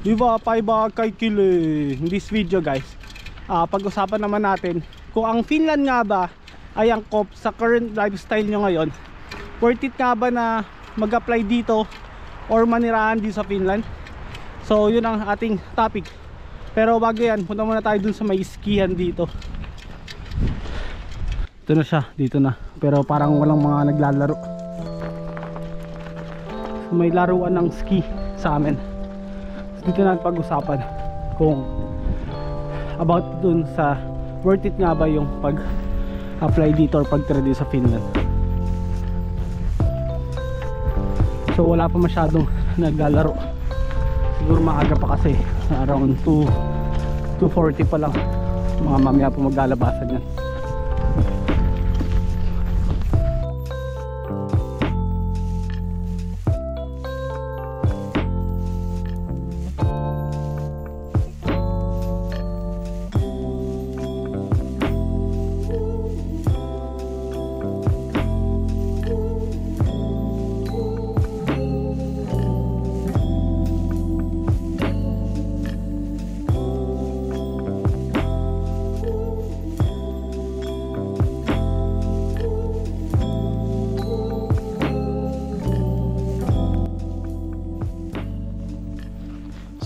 Diba, paiba kay Kili. In this video guys, pag-usapan naman natin kung ang Finland nga ba ay angkop sa current lifestyle nyo ngayon. Worth it nga ba na mag-apply dito or manirahan dito sa Finland? So yun ang ating topic. Pero bago yan, punta muna tayo dun sa may skihan dito. Ito na siya, dito na. Pero parang walang mga naglalaro. So, may laruan ng ski sa amin. Dito na pag-usapan kung about dun sa worth it nga ba yung pag-apply dito or pag-try dito sa Finland. So wala pa masyadong naglalaro. Siguro maaga pa kasi, around 2:40 pa lang. Mga mamaya po maglalabasan yan.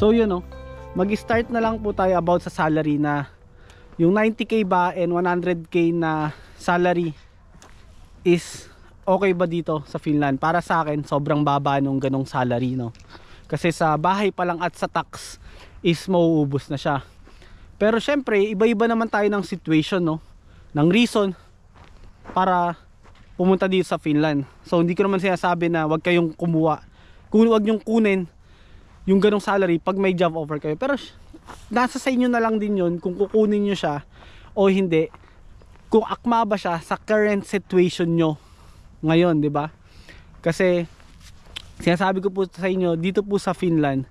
So yun mag-start na lang po tayo about sa salary na yung 90k ba and 100k na salary is okay ba dito sa Finland? Para sa akin sobrang baba nung ganong salary kasi sa bahay pa lang at sa tax is mauubos na siya. Pero syempre iba-iba naman tayo ng situation ng reason para pumunta dito sa Finland. So hindi ko naman sinasabi na wag kayong kumuha, wag nyong kunin yung ganong salary pag may job offer kayo. Pero nasa sa inyo na lang din yun kung kukunin nyo siya o hindi, kung akma ba siya sa current situation nyo ngayon, di ba? Kasi sinasabi ko po sa inyo, dito po sa Finland,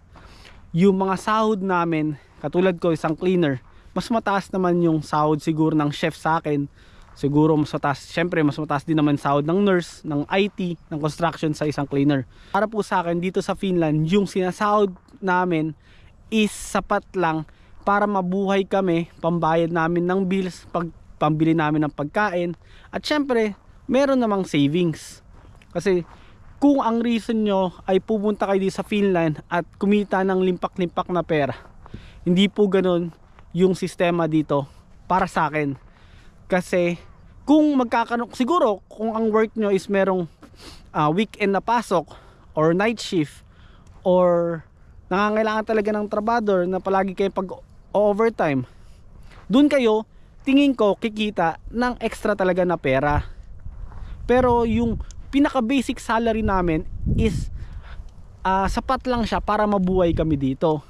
yung mga sahod namin, katulad ko isang cleaner, mas mataas naman yung sahod siguro ng chef sa akin. Siguro mas mataas, syempre mas mataas din naman sahod ng nurse, ng IT, ng construction sa isang cleaner. Para po sa akin dito sa Finland, yung sinasahod namin is sapat lang para mabuhay kami, pambayad namin ng bills, pambili namin ng pagkain, at syempre meron namang savings. Kasi kung ang reason nyo ay pupunta kayo dito sa Finland at kumita ng limpak-limpak na pera, hindi po ganun yung sistema dito para sa akin. Kasi kung siguro kung ang work nyo is merong weekend na pasok or night shift or nangangailangan talaga ng trabador na palagi kayo pag-overtime, dun kayo tingin ko kikita ng extra talaga na pera. Pero yung pinaka basic salary namin is sapat lang siya para mabuhay kami dito.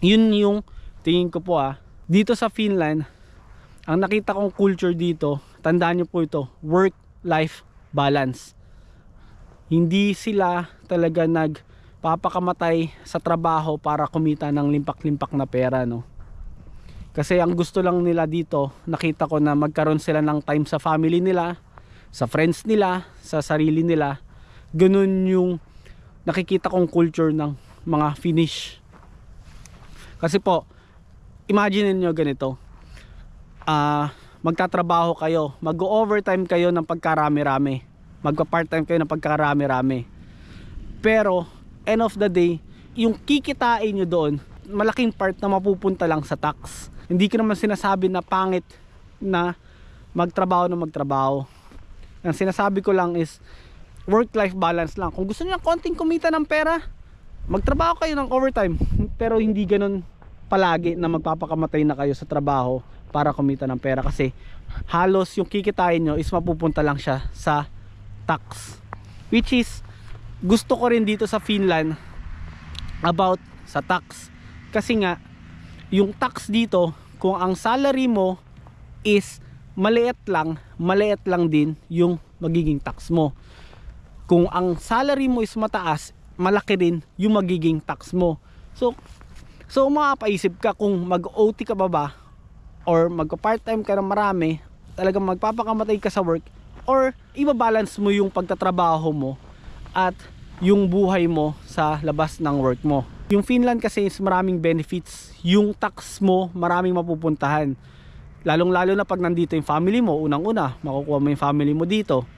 Yun yung tingin ko po dito sa Finland. Ang nakita kong culture dito, tandaan nyo po ito, work-life balance. Hindi sila talaga nagpapakamatay sa trabaho para kumita ng limpak-limpak na pera, Kasi ang gusto lang nila dito, nakita ko na magkaroon sila ng time sa family nila, sa friends nila, sa sarili nila. Ganun yung nakikita kong culture ng mga Finnish. Kasi po, imagine niyo ganito. Magtatrabaho kayo, mag-overtime kayo ng pagkarami-rami, magpa-part-time kayo ng pagkarami-rami, pero end of the day, yung kikitain nyo doon, malaking part na mapupunta lang sa tax. Hindi ko naman sinasabi na pangit na magtrabaho na magtrabaho. Ang sinasabi ko lang is work-life balance lang. Kung gusto nyo ng konting kumita ng pera, magtrabaho kayo ng overtime, pero hindi ganun palagi na magpapakamatay na kayo sa trabaho para kumita ng pera, kasi halos yung kikitain nyo is mapupunta lang siya sa tax, which is gusto ko rin dito sa Finland about sa tax. Kasi nga yung tax dito, kung ang salary mo is maliit lang din yung magiging tax mo. Kung ang salary mo is mataas, malaki din yung magiging tax mo. So mapapaisip ka kung mag-OT ka ba or magpa-part-time ka na marami, talagang magpapakamatay ka sa work, or ibabalance mo yung pagtatrabaho mo at yung buhay mo sa labas ng work mo. Yung Finland kasi is maraming benefits. Yung tax mo, maraming mapupuntahan. Lalong-lalo na pag nandito yung family mo, unang-una, makukuha mo yung family mo dito.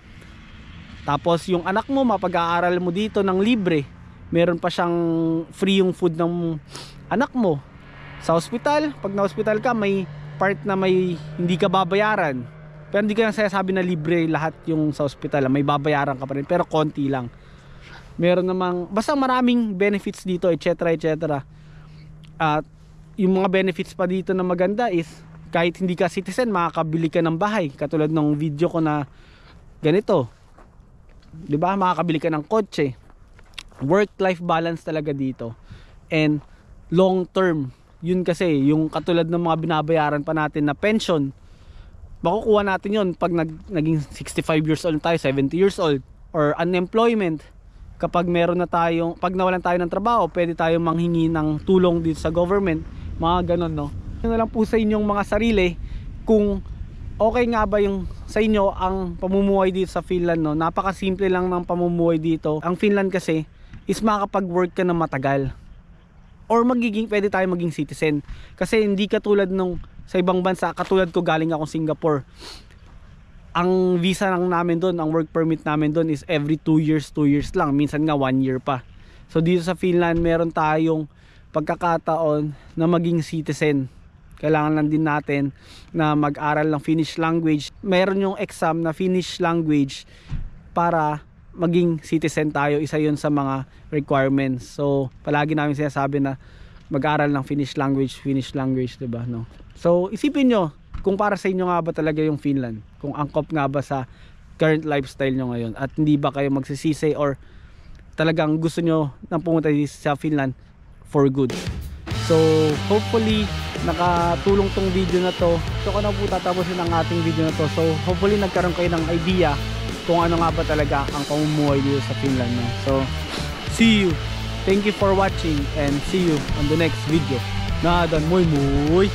Tapos yung anak mo, mapag-aaral mo dito ng libre. Meron pa siyang free yung food ng anak mo. Sa hospital, pag na-hospital ka, may part na may hindi ka babayaran. Pero hindi ka lang sasabi na libre lahat yung sa hospital. May babayaran ka pa rin, pero konti lang. Meron namang, basta maraming benefits dito, etc. etc. At yung mga benefits pa dito na maganda is, kahit hindi ka citizen, makakabili ka ng bahay. Katulad ng video ko na ganito. 'Di ba? Makakabili ka ng kotse. Work-life balance talaga dito. And long term. Yun kasi, yung katulad ng mga binabayaran pa natin na pension, makukuha natin yun pag naging 65 years old tayo, 70 years old. Or unemployment. Kapag meron na tayong, pag nawalan tayo ng trabaho, pwede tayong manghingi ng tulong dito sa government. Mga ganon, no? Yun na lang po sa inyong mga sarili kung okay nga ba yung sa inyo ang pamumuhay dito sa Finland, no? Napakasimple lang ng pamumuhay dito. Ang Finland kasi is makakapag-work ka na matagal. Or pwede tayo maging citizen. Kasi hindi katulad nung sa ibang bansa, katulad ko galing akong Singapore. Ang visa lang namin doon, ang work permit namin doon is every 2 years lang. Minsan nga 1 year pa. So dito sa Finland, meron tayong pagkakataon na maging citizen. Kailangan lang din natin na mag-aral ng Finnish language. Meron yung exam na Finnish language para maging citizen tayo. Isa yun sa mga requirements. So palagi namin sinasabi na mag-aral ng Finnish language, diba, no? So isipin nyo kung para sa inyo nga ba talaga yung Finland, kung angkop nga ba sa current lifestyle nyo ngayon, at hindi ba kayo magsisisi or talagang gusto nyo nang pumunta sa Finland for good. So hopefully nakatulong tong video na to. So ko na po tatapusin ang ating video na to. So hopefully nagkaroon kayo ng idea kung ano nga ba talaga ang pamumuhay dito sa Finland, no? So see you, thank you for watching, and see you on the next video. Nadan moy moy.